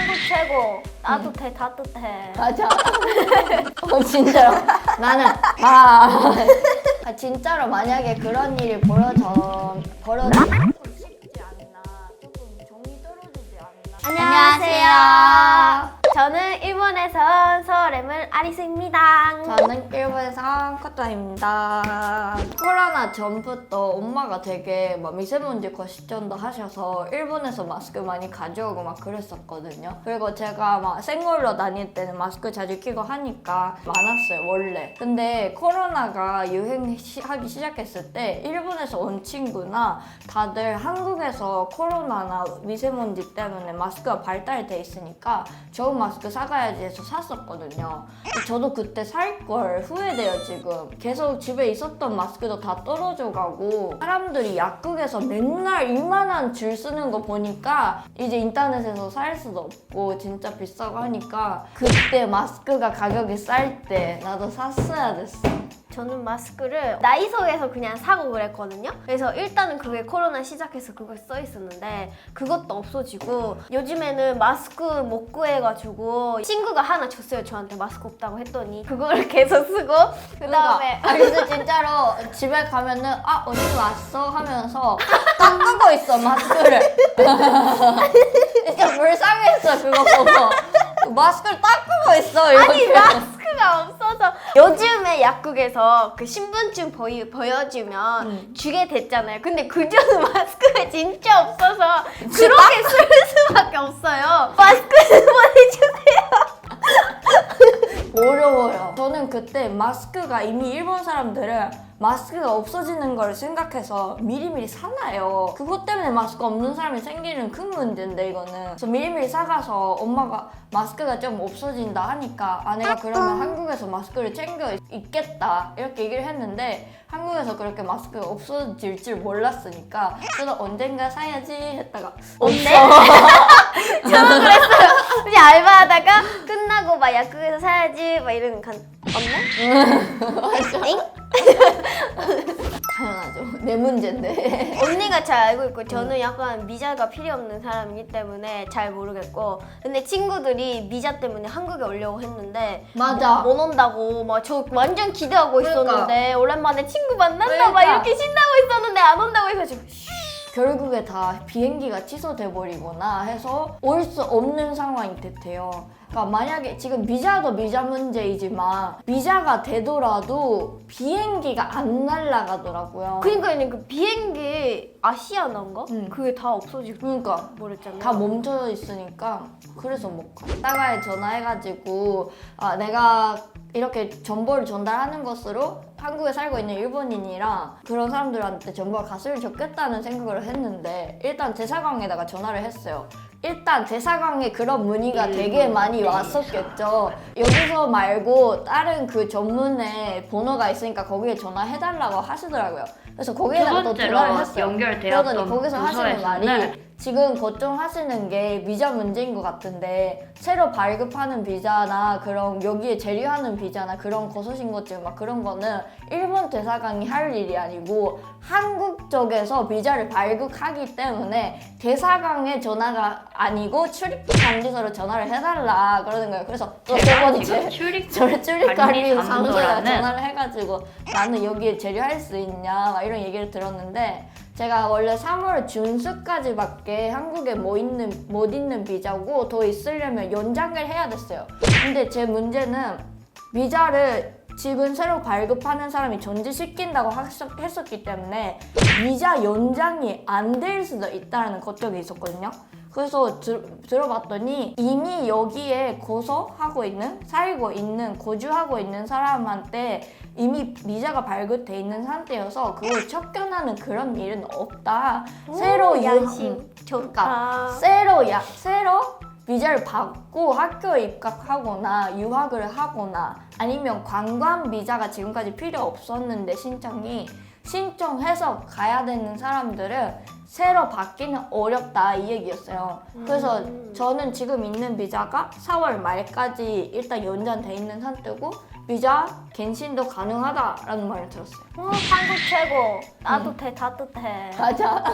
한국 최고. 따뜻해, 따뜻해. 맞아. 진짜로. 나는 진짜로 만약에 그런 일이 벌어지면 쉽지 않나. 조금 정이 떨어지지 않나. 안녕하세요. 저는 일본에서 온 서울에물 아리스입니다. 저는 일본에서 코토입니다. 코로나 전부터 엄마가 되게 막 미세먼지 거시전도 하셔서 일본에서 마스크 많이 가져오고 막 그랬었거든요. 그리고 제가 막 생얼로 다닐 때는 마스크 자주 끼고 하니까 많았어요, 원래. 근데 코로나가 유행하기 시작했을 때 일본에서 온 친구나 다들 한국에서 코로나나 미세먼지 때문에 마스크가 발달돼 있으니까 좋은 마스크 사가야지 해서 샀었거든요. 저도 그때 살 걸 후회돼요, 지금. 계속 집에 있었던 마스크도 다 떨어져 가고 사람들이 약국에서 맨날 이만한 줄 쓰는 거 보니까 이제 인터넷에서 살 수도 없고 진짜 비싸고 하니까 그때 마스크가 가격이 쌀 때 나도 샀어야 됐어. 저는 마스크를 나이소에서 그냥 사고 그랬거든요. 그래서 일단은 그게 코로나 시작해서 그걸 써 있었는데 그것도 없어지고 요즘에는 마스크 못 구해가지고 친구가 하나 줬어요. 저한테 마스크 없다고 했더니 그거를 계속 쓰고 그 다음에 그래서 진짜로 집에 가면은 언니 왔어? 하면서 닦고 있어, 마스크를. 진짜 불쌍했어, 그거 보고. 마스크를 닦고 있어, 이렇게. 아니 마스크가 없어서 요즘에 약국에서 그 신분증 보여주면 주게 됐잖아요. 근데 그전에 마스크가 진짜 없어서 그렇게 쓸 수밖에 없어요. 마스크 보내주세요. 어려워요. 저는 그때 마스크가 이미 일본 사람들은 마스크가 없어지는 걸 생각해서 미리미리 사놔요. 그것 때문에 마스크 없는 사람이 생기는 큰 문제인데 이거는. 그래서 미리미리 사가서 엄마가 마스크가 좀 없어진다 하니까 내가 그러면 한국에서 마스크를 챙겨 있겠다 이렇게 얘기를 했는데 한국에서 그렇게 마스크가 없어질 줄 몰랐으니까 저도 언젠가 사야지 했다가 없네? 저도 그랬어요. 그냥 알바하다가 끝나고 막 약국에서 사야지 막 이러는 없네? 엥? 당연하죠. 내 문제인데. 언니가 잘 알고 있고 저는 약간 미자가 필요 없는 사람이기 때문에 잘 모르겠고 근데 친구들이 미자 때문에 한국에 오려고 했는데 맞아. 못 온다고 막 저 완전 기대하고 있었는데 오랜만에 친구 만난다 막 그러니까. 이렇게 신나고 있었는데 안 온다고 해가지고 결국에 다 비행기가 취소돼 버리거나 해서 올 수 없는 상황이 됐대요. 그러니까 만약에 지금 비자도 비자 문제이지만 비자가 되더라도 비행기가 안 날아가더라고요. 그러니까 그 비행기 아시아나인가? 그게 다 없어지고 그러니까 버렸잖아요. 다 멈춰 있으니까 그래서 못 가. 이따가에 전화해가지고 내가 이렇게 정보를 전달하는 것으로 한국에 살고 있는 일본인이랑 그런 사람들한테 정보가 갔으면 좋겠다는 생각을 했는데 일단 대사관에다가 전화를 했어요. 일단 대사관에 그런 문의가 되게 많이 왔었겠죠. 여기서 말고 다른 그 전문의 번호가 있으니까 거기에 전화해달라고 하시더라고요. 그래서 거기에다가 또 전화를 했어요. 연결되었던 그러더니 거기서 하시는 말이 지금 걱정하시는 게 비자 문제인 것 같은데 새로 발급하는 비자나 그런 여기에 재료하는 비자나 그런 거소신고증 막 그런 거는 일본 대사관이 할 일이 아니고 한국 쪽에서 비자를 발급하기 때문에 대사관에 전화가 아니고 출입관리소로 전화를 해달라 그러는 거예요. 그래서 또 세 번째 출입관리 사무소에 전화를 해가지고 나는 여기에 재료할 수 있냐 막 이런 얘기를 들었는데 제가 원래 3월 중순까지밖에 한국에 못 있는 비자고 더 있으려면 연장을 해야 됐어요. 근데 제 문제는 비자를 지금 새로 발급하는 사람이 전지시킨다고 했었기 때문에 비자 연장이 안 될 수도 있다는 걱정이 있었거든요. 그래서 들어봤더니 이미 여기에 살고 있는, 거주하고 있는 사람한테 이미 비자가 발급돼 있는 상태여서 그걸 쫓겨나는 그런 일은 없다. 새로 양심 그러니까 좋다. 새로 비자를 받고 학교에 입학하거나 유학을 하거나 아니면 관광 비자가 지금까지 필요 없었는데 신청해서 가야 되는 사람들은 새로 받기는 어렵다 이 얘기였어요. 그래서 저는 지금 있는 비자가 4월 말까지 일단 연장돼 있는 상태고 비자 갱신도 가능하다라는 말을 들었어요. 한국 최고. 따뜻해 따뜻해. 맞아.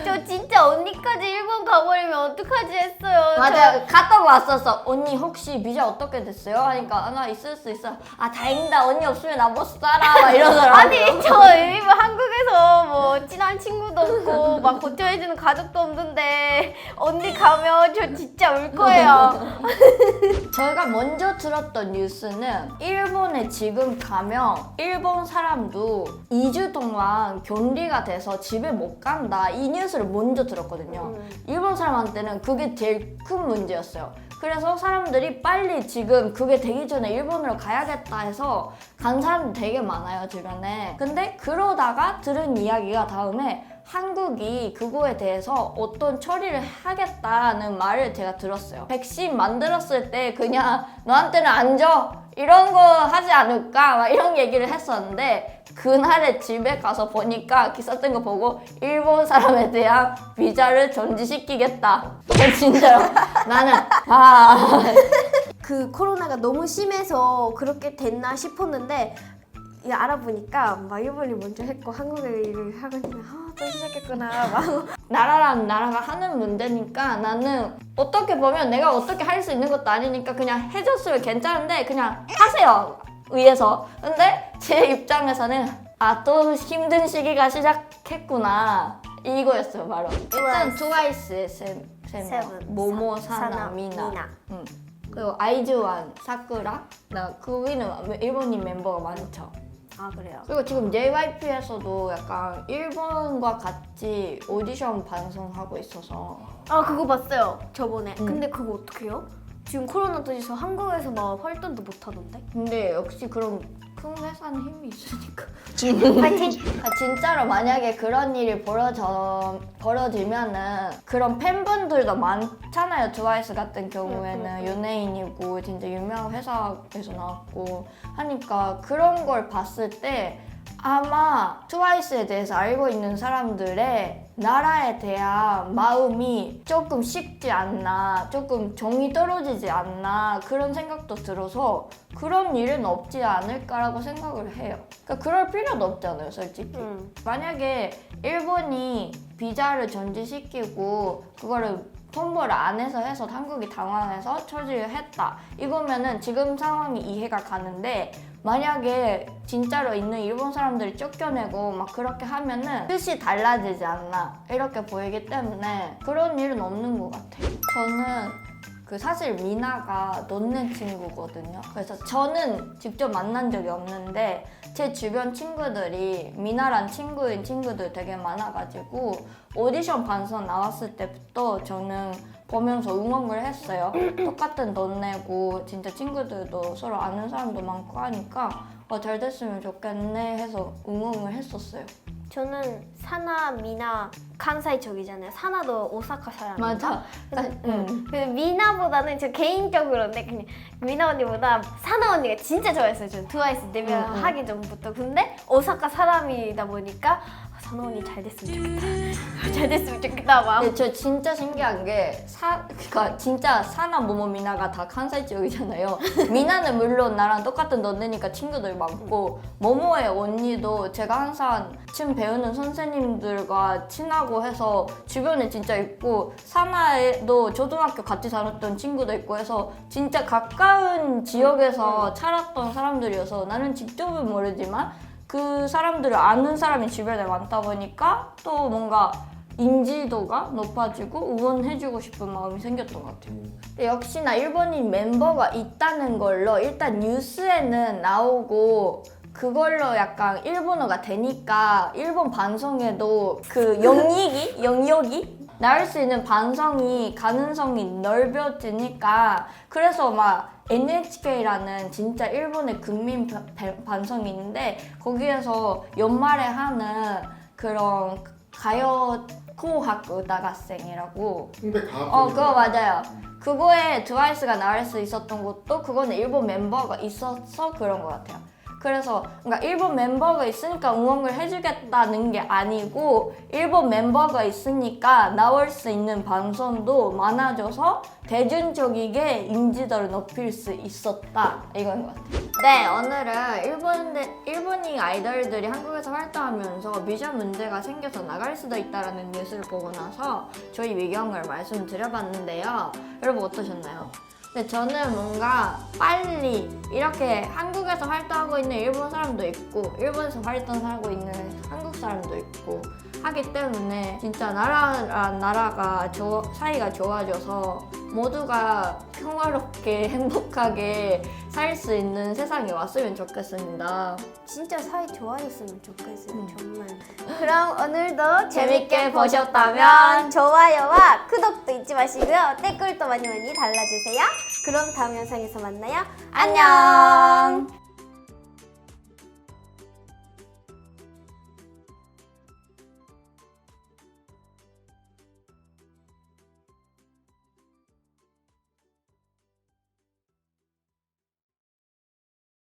저 진짜 언니까지 일본 가버리면 어떡하지 했어요. 맞아. 갔다고 왔었어. 언니 혹시 비자 어떻게 됐어요? 하니까 나 있을 수 있어. 아 다행이다. 언니 없으면 나 못 살아. 막 이러더라고요. 아니 저 일본 한국에서 뭐 친한 친구도 없고 막 고쳐해주는 가족도 없는데 언니 가면 저 진짜 울 거예요. 저희가 먼저 들었던 뉴스는 일본에 지금 가면 일본 사람도 2주 동안 격리가 돼서 집에 못 간다 이 뉴스를 먼저 들었거든요. 일본 사람한테는 그게 제일 큰 문제였어요. 그래서 사람들이 빨리 지금 그게 되기 전에 일본으로 가야겠다 해서 간 사람도 되게 많아요 주변에. 근데 그러다가 들은 이야기가 다음에 한국이 그거에 대해서 어떤 처리를 하겠다는 말을 제가 들었어요. 백신 만들었을 때 그냥 너한테는 안 줘 이런 거 하지 않을까 막 이런 얘기를 했었는데 그날에 집에 가서 보니까 기사 뜬 거 보고 일본 사람에 대한 비자를 정지시키겠다. 진짜로 나는 그 코로나가 너무 심해서 그렇게 됐나 싶었는데 알아보니까 막 일본이 먼저 했고 한국에 일을 하고 있으면 또 시작했구나 막. 나라랑 나라가 하는 문제니까 나는 어떻게 보면 내가 어떻게 할 수 있는 것도 아니니까 그냥 해줬으면 괜찮은데 그냥 하세요 위에서. 근데 제 입장에서는 또 힘든 시기가 시작했구나 이거였어요 바로. 일단 트와이스의 세 명. 모모, 사나, 미나. 그리고 아이즈원, 사쿠라. 거기는 일본인 멤버가 많죠. 아 그래요? 그리고 지금 JYP에서도 약간 일본과 같이 오디션 방송하고 있어서. 아 그거 봤어요 저번에. 근데 그거 어떡해요? 지금 코로나 터져서 한국에서 막 활동도 못 하던데? 근데 역시 그런 큰 회사는 힘이 있으니까. 파이팅! 진짜로 만약에 그런 일이 벌어지면은 그런 팬분들도 많잖아요. 트와이스 같은 경우에는 연예인이고 진짜 유명한 회사에서 나왔고 하니까 그런 걸 봤을 때 아마 트와이스에 대해서 알고 있는 사람들의 나라에 대한 마음이 조금 식지 않나, 조금 정이 떨어지지 않나 그런 생각도 들어서 그런 일은 없지 않을까라고 생각을 해요. 그러니까 그럴 필요도 없잖아요, 솔직히. 만약에 일본이 비자를 정지시키고 그거를 통보를 안 해서 한국이 당황해서 처리를 했다. 이거면은 지금 상황이 이해가 가는데 만약에 진짜로 있는 일본 사람들이 쫓겨내고 막 그렇게 하면은 뜻이 달라지지 않나 이렇게 보이기 때문에 그런 일은 없는 것 같아요. 저는 사실 미나가 넌네 친구거든요. 그래서 저는 직접 만난 적이 없는데 제 주변 친구들이 미나란 친구인 친구들 되게 많아가지고 오디션 방송 나왔을 때부터 저는 보면서 응원을 했어요. 똑같은 넌네고 진짜 친구들도 서로 아는 사람도 많고 하니까 잘 됐으면 좋겠네 해서 응원을 했었어요. 저는 사나, 미나 칸사이 쪽이잖아요. 사나도 오사카 사람인가? 맞아. 근데 미나보다는 저 개인적으로인데 그냥 미나 언니보다 사나 언니가 진짜 좋아했어요. 저는 트와이스 데뷔하기 전부터. 근데 오사카 사람이다 보니까 사나 언니 잘 됐으면 좋겠다. 잘 됐으면 좋겠다 막. 근데 저 진짜 신기한 게 그러니까 진짜 사나 모모 미나가 다 칸사이 지역이잖아요. 미나는 물론 나랑 똑같은 너네니까 친구들 많고 모모의 언니도 제가 항상 춤 배우는 선생님들과 친하고 해서 주변에 진짜 있고 사나에도 초등학교 같이 다녔던 친구도 있고 해서 진짜 가까운 지역에서 살았던 사람들이어서 나는 직접은 모르지만 그 사람들을 아는 사람이 주변에 많다 보니까 또 뭔가 인지도가 높아지고 응원해주고 싶은 마음이 생겼던 것 같아요. 근데 역시나 일본인 멤버가 있다는 걸로 일단 뉴스에는 나오고 그걸로 약간 일본어가 되니까 일본 방송에도 그 영역이 나올 수 있는 방송이 가능성이 넓어지니까 그래서 막 NHK라는 진짜 일본의 국민 방송이 있는데 거기에서 연말에 하는 그런 가요 코학 의다가생이라고 그거 맞아요. 그거에 트와이스가 나올 수 있었던 것도 그거는 일본 멤버가 있어서 그런 것 같아요. 그래서 그러니까 일본 멤버가 있으니까 응원을 해주겠다는 게 아니고 일본 멤버가 있으니까 나올 수 있는 방송도 많아져서 대중적이게 인지도를 높일 수 있었다 이건 것 같아요. 네, 오늘은 일본인 아이돌들이 한국에서 활동하면서 비자 문제가 생겨서 나갈 수도 있다는 뉴스를 보고 나서 저희 의견을 말씀드려봤는데요. 여러분 어떠셨나요? 근데 저는 뭔가 빨리 이렇게 한국에서 활동하고 있는 일본 사람도 있고 일본에서 활동하고 있는 한국 사람도 있고 하기 때문에 진짜 나라랑 나라가 사이가 좋아져서 모두가 평화롭게 행복하게 살 수 있는 세상이 왔으면 좋겠습니다. 진짜 사이 좋아졌으면 좋겠어요. 정말. 그럼 오늘도 재밌게 보셨다면 좋아요와 구독도 잊지 마시고요. 댓글도 많이 달아주세요. 그럼 다음 영상에서 만나요. 안녕.